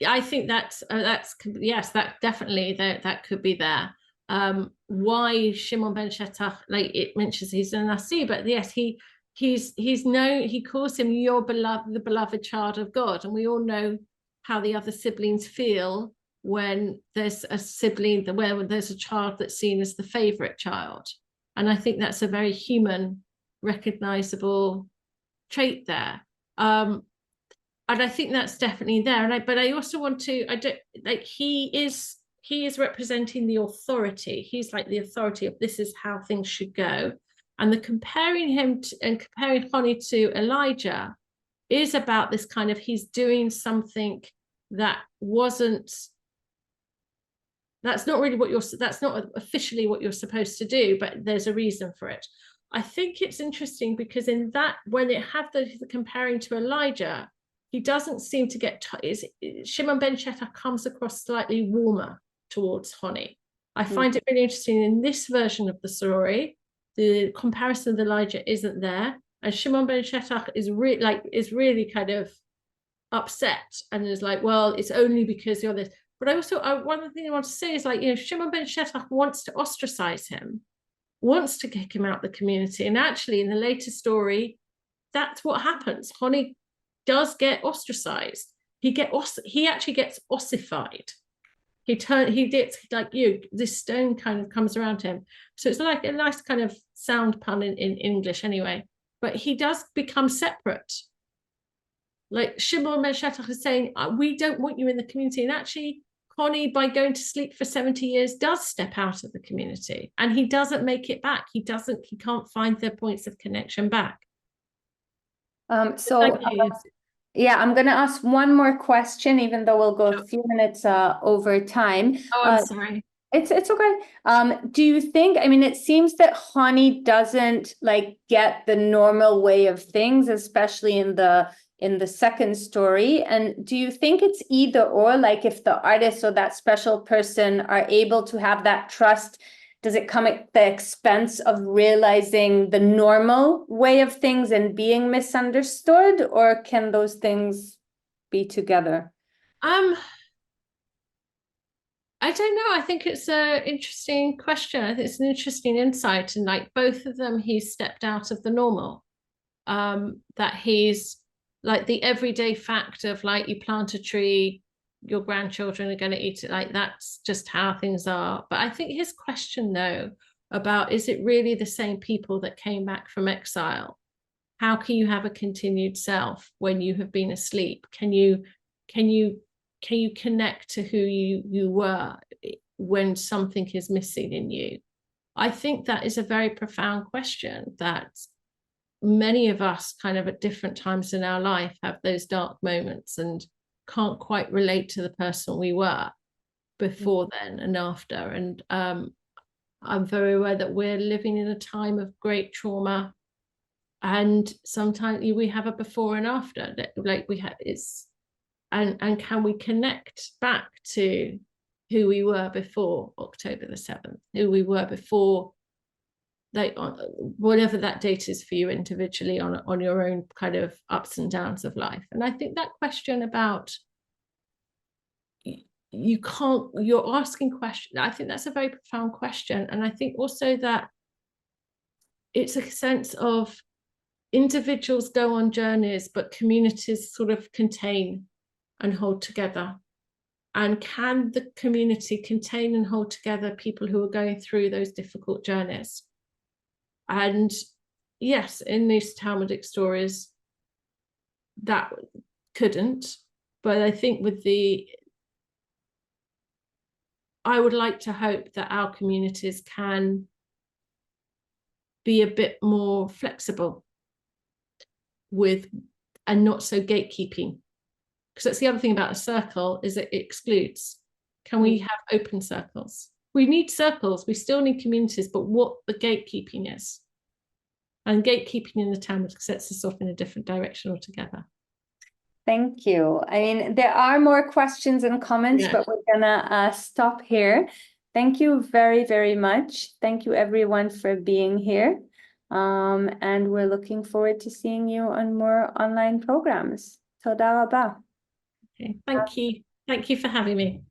yes, that definitely that could be there. why Shimon ben Shetach, like it mentions he's a Nasi, but yes, he's known, he calls him your beloved, the beloved child of God. And we all know how the other siblings feel when there's a sibling, where there's a child that's seen as the favorite child. And I think that's a very human, recognizable trait there. And I think that's definitely there. But I also want to, I don't like, he is representing the authority. He's like the authority of this is how things should go. And the comparing him and comparing Honi to Elijah is about this kind of, he's doing something that wasn't, that's not officially what you're supposed to do, but there's a reason for it. I think it's interesting because in that, when it had the comparing to Elijah, he doesn't seem to get, Shimon ben Shetach comes across slightly warmer towards Honi. I find it really interesting in this version of the story, the comparison with Elijah isn't there. And Shimon ben Shetach is really kind of upset and is like, well, it's only because you're this. But I also, one of the things I want to say is like, Shimon ben Shetach wants to ostracize him, wants to kick him out the community. And actually in the later story, that's what happens. Honi does get ostracized. He actually gets ossified. He gets like this stone kind of comes around him. So it's like a nice kind of sound pun in English anyway. But he does become separate. Like Shimon ben Shetach is saying, we don't want you in the community. And actually, Honi, by going to sleep for 70 years, does step out of the community. And he doesn't make it back. He can't find their points of connection back. Yeah, I'm going to ask one more question, even though we'll go a few minutes over time. Oh, I'm sorry. It's okay. Do you think, I mean, it seems that Honi doesn't like get the normal way of things, especially in the second story. And do you think it's either or, like if the artist or that special person are able to have that trust, does it come at the expense of realizing the normal way of things and being misunderstood, or can those things be together? I don't know. I think it's an interesting question. I think it's an interesting insight. And like both of them, he's stepped out of the normal. That he's like the everyday fact of like you plant a tree, your grandchildren are going to eat it. Like that's just how things are. But I think his question though about is it really the same people that came back from exile? How can you have a continued self when you have been asleep? Can you connect to who you were when something is missing in you? I think that is a very profound question that many of us kind of at different times in our life have those dark moments and can't quite relate to the person we were before then and after. And I'm very aware that we're living in a time of great trauma, and sometimes we have a before and after that, like we have it's and can we connect back to who we were before October the 7th, who we were before, like whatever that date is for you individually on your own kind of ups and downs of life. And I think that question about you're asking questions, I think that's a very profound question. And I think also that it's a sense of individuals go on journeys, but communities sort of contain and hold together. And can the community contain and hold together people who are going through those difficult journeys? And yes, in these Talmudic stories, that couldn't. But I think I would like to hope that our communities can be a bit more flexible with and not so gatekeeping. Because that's the other thing about a circle is that it excludes. Can we have open circles? We need circles, we still need communities, but what the gatekeeping is. And gatekeeping in the Talmud sets us off in a different direction altogether. Thank you. I mean, there are more questions and comments, but we're gonna stop here. Thank you very, very much. Thank you everyone for being here. And we're looking forward to seeing you on more online programs. Toda rabah. Okay, thank you. Thank you for having me.